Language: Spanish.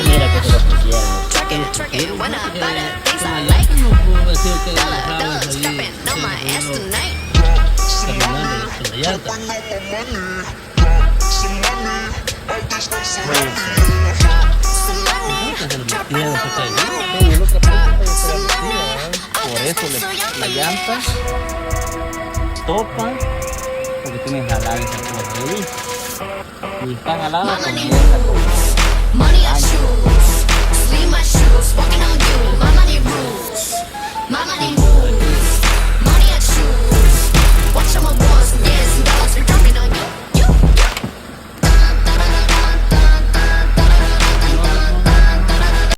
Mira que te lo pusieron. Por eso la llanta topa, porque tiene jalada esa cosa ahí. Y está jalada con esta cosa.